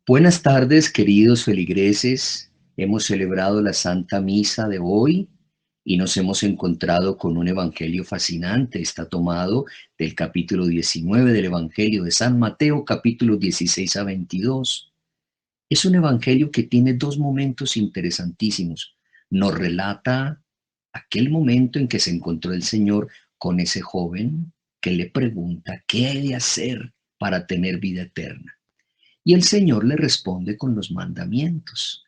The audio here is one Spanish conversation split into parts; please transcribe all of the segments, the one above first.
Buenas tardes, queridos feligreses. Hemos celebrado la Santa Misa de hoy y nos hemos encontrado con un evangelio fascinante. Está tomado del capítulo 19 del Evangelio de San Mateo, capítulos 16 a 22. Es un evangelio que tiene dos momentos interesantísimos. Nos relata aquel momento en que se encontró el Señor con ese joven que le pregunta qué he de hacer para tener vida eterna. Y el Señor le responde con los mandamientos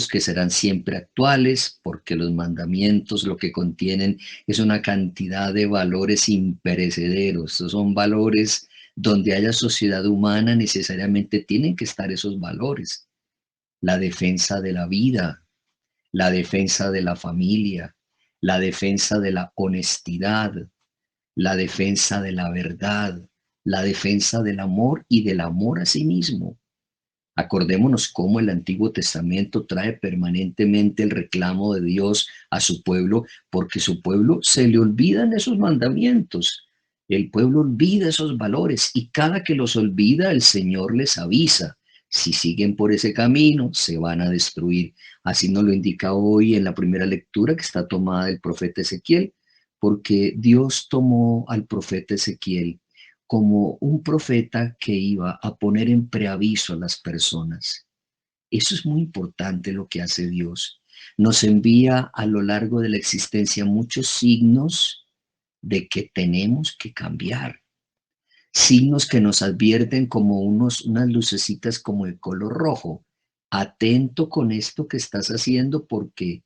que serán siempre actuales, porque los mandamientos lo que contienen es una cantidad de valores imperecederos. Estos son valores donde haya sociedad humana, necesariamente tienen que estar esos valores. La defensa de la vida, la defensa de la familia, la defensa de la honestidad, la defensa de la verdad, la defensa del amor y del amor a sí mismo. Acordémonos cómo el Antiguo Testamento trae permanentemente el reclamo de Dios a su pueblo, porque su pueblo se le olvidan esos mandamientos. El pueblo olvida esos valores y cada que los olvida, el Señor les avisa. Si siguen por ese camino, se van a destruir. Así nos lo indica hoy en la primera lectura que está tomada del profeta Ezequiel, porque Dios tomó al profeta Ezequiel como un profeta que iba a poner en preaviso a las personas. Eso es muy importante lo que hace Dios. Nos envía a lo largo de la existencia muchos signos de que tenemos que cambiar. Signos que nos advierten como unas lucecitas como de color rojo. Atento con esto que estás haciendo porque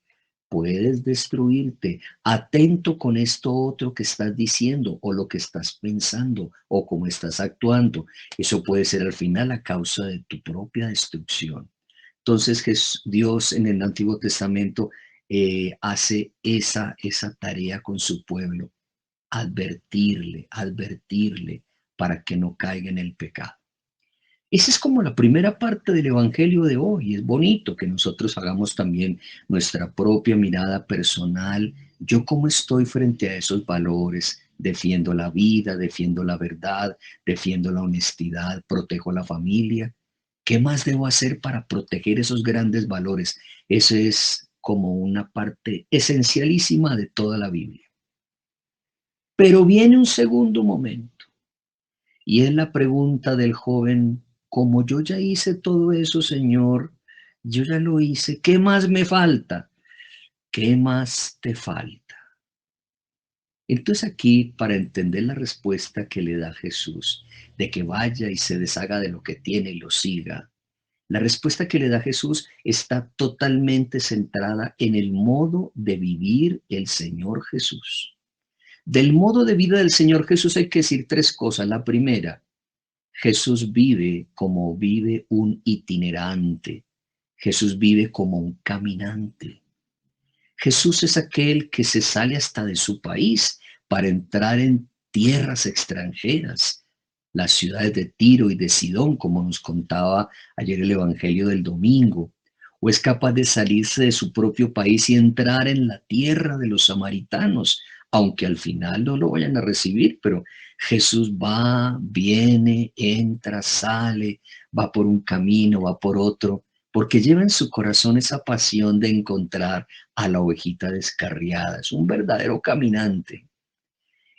puedes destruirte. Atento con esto otro que estás diciendo o lo que estás pensando o cómo estás actuando. Eso puede ser al final la causa de tu propia destrucción. Entonces Dios en el Antiguo Testamento hace esa tarea con su pueblo, advertirle para que no caiga en el pecado. Esa es como la primera parte del Evangelio de hoy. Es bonito que nosotros hagamos también nuestra propia mirada personal. Yo cómo estoy frente a esos valores. Defiendo la vida, defiendo la verdad, defiendo la honestidad, protejo la familia. ¿Qué más debo hacer para proteger esos grandes valores? Eso es como una parte esencialísima de toda la Biblia. Pero viene un segundo momento y es la pregunta del joven, como yo ya hice todo eso, Señor, yo ya lo hice, ¿qué más me falta? ¿Qué más te falta? Entonces aquí, para entender la respuesta que le da Jesús, de que vaya y se deshaga de lo que tiene y lo siga, la respuesta que le da Jesús está totalmente centrada en el modo de vivir el Señor Jesús. Del modo de vida del Señor Jesús hay que decir tres cosas. La primera, Jesús vive como vive un itinerante. Jesús vive como un caminante. Jesús es aquel que se sale hasta de su país para entrar en tierras extranjeras, las ciudades de Tiro y de Sidón, como nos contaba ayer el Evangelio del domingo, o es capaz de salirse de su propio país y entrar en la tierra de los samaritanos, aunque al final no lo vayan a recibir, pero Jesús va, viene, entra, sale, va por un camino, va por otro, porque lleva en su corazón esa pasión de encontrar a la ovejita descarriada. Es un verdadero caminante.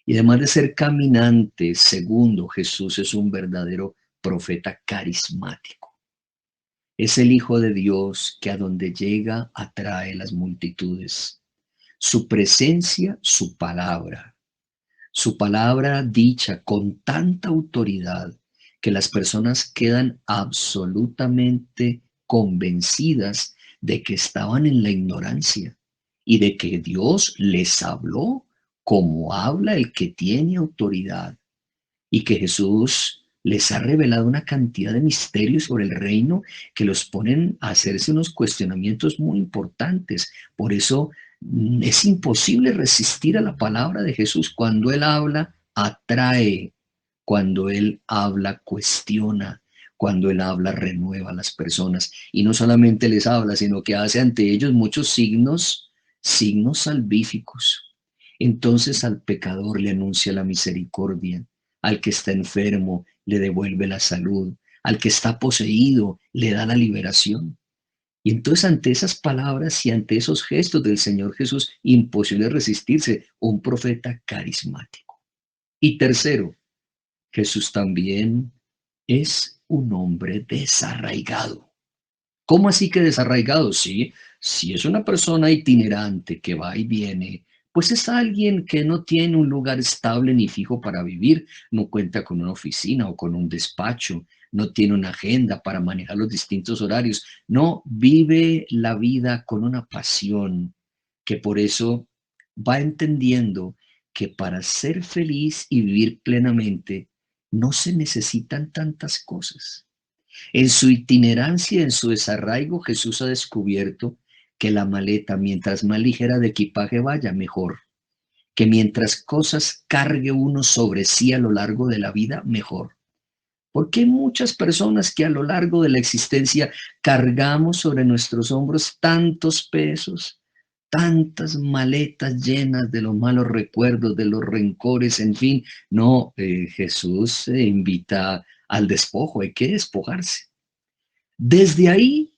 Y además de ser caminante, segundo, Jesús es un verdadero profeta carismático. Es el Hijo de Dios que a donde llega atrae las multitudes. Su presencia, su palabra dicha con tanta autoridad que las personas quedan absolutamente convencidas de que estaban en la ignorancia y de que Dios les habló como habla el que tiene autoridad y que Jesús les ha revelado una cantidad de misterios sobre el reino que los ponen a hacerse unos cuestionamientos muy importantes. Por eso es imposible resistir a la palabra de Jesús. Cuando Él habla, atrae. Cuando Él habla, cuestiona. Cuando Él habla, renueva a las personas. Y no solamente les habla, sino que hace ante ellos muchos signos salvíficos. Entonces al pecador le anuncia la misericordia, al que está enfermo le devuelve la salud, al que está poseído, le da la liberación. Y entonces ante esas palabras y ante esos gestos del Señor Jesús, imposible resistirse, un profeta carismático. Y tercero, Jesús también es un hombre desarraigado. ¿Cómo así que desarraigado? Sí, si es una persona itinerante que va y viene, pues es alguien que no tiene un lugar estable ni fijo para vivir, no cuenta con una oficina o con un despacho, no tiene una agenda para manejar los distintos horarios, no vive la vida con una pasión que por eso va entendiendo que para ser feliz y vivir plenamente no se necesitan tantas cosas. En su itinerancia, en su desarraigo, Jesús ha descubierto que la maleta, mientras más ligera de equipaje vaya, mejor. Que mientras cosas cargue uno sobre sí a lo largo de la vida, mejor. Porque hay muchas personas que a lo largo de la existencia cargamos sobre nuestros hombros tantos pesos, tantas maletas llenas de los malos recuerdos, de los rencores, en fin. No, Jesús invita al despojo, hay que despojarse. Desde ahí,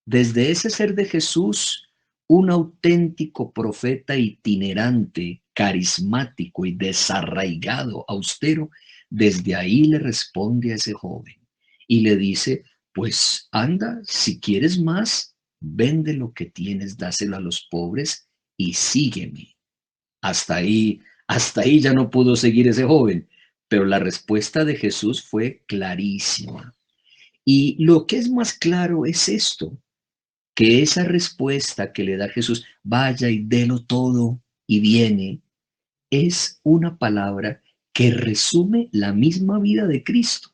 desde ese ser de Jesús, un auténtico profeta itinerante, carismático y desarraigado, austero, desde ahí le responde a ese joven y le dice, pues anda, si quieres más, vende lo que tienes, dáselo a los pobres y sígueme. Hasta ahí ya no pudo seguir ese joven, pero la respuesta de Jesús fue clarísima. Y lo que es más claro es esto, que esa respuesta que le da Jesús, vaya y délo todo y viene, es una palabra que resume la misma vida de Cristo.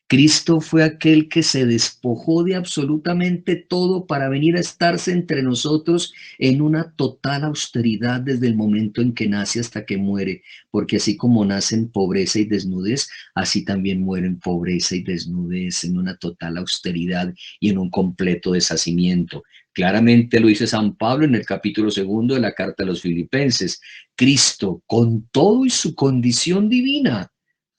Cristo fue aquel que se despojó de absolutamente todo para venir a estarse entre nosotros en una total austeridad desde el momento en que nace hasta que muere, porque así como nace en pobreza y desnudez, así también muere en pobreza y desnudez, en una total austeridad y en un completo deshacimiento. Claramente lo dice San Pablo en el capítulo 2 de la carta a los Filipenses. Cristo, con todo y su condición divina,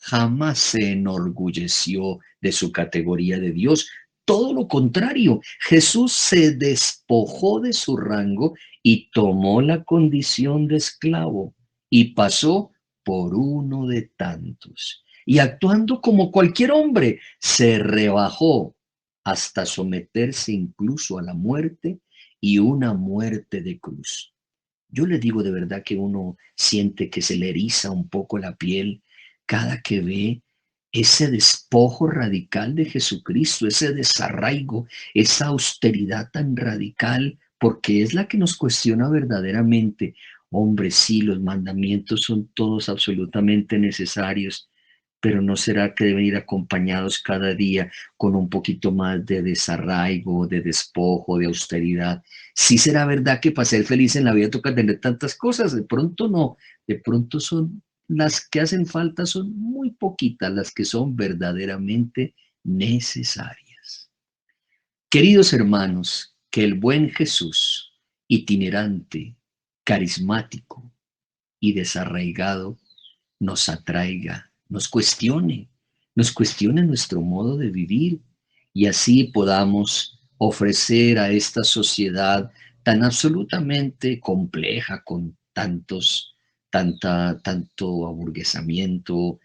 jamás se enorgulleció de su categoría de Dios. Todo lo contrario, Jesús se despojó de su rango y tomó la condición de esclavo y pasó por uno de tantos. Y actuando como cualquier hombre, se rebajó hasta someterse incluso a la muerte y una muerte de cruz. Yo le digo de verdad que uno siente que se le eriza un poco la piel cada que ve ese despojo radical de Jesucristo, ese desarraigo, esa austeridad tan radical, porque es la que nos cuestiona verdaderamente. Hombre, sí, los mandamientos son todos absolutamente necesarios, pero ¿no será que deben ir acompañados cada día con un poquito más de desarraigo, de despojo, de austeridad? Sí será verdad que para ser feliz en la vida toca tener tantas cosas, de pronto no, de pronto son las que hacen falta, son muy poquitas las que son verdaderamente necesarias. Queridos hermanos, que el buen Jesús, itinerante, carismático y desarraigado, nos atraiga, nos cuestione nuestro modo de vivir y así podamos ofrecer a esta sociedad tan absolutamente compleja, con tanto aburguesamiento,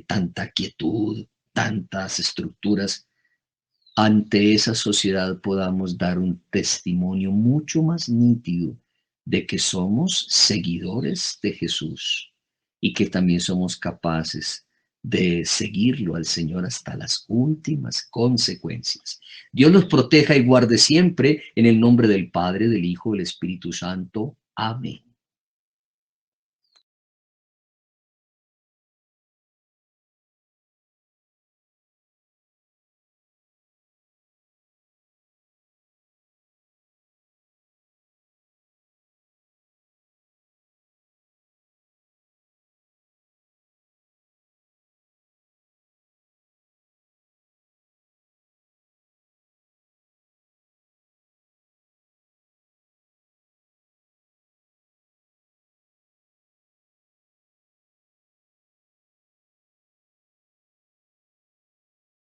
tanta quietud, tantas estructuras, ante esa sociedad podamos dar un testimonio mucho más nítido de que somos seguidores de Jesús y que también somos capaces de seguirlo al Señor hasta las últimas consecuencias. Dios los proteja y guarde siempre en el nombre del Padre, del Hijo, del Espíritu Santo. Amén.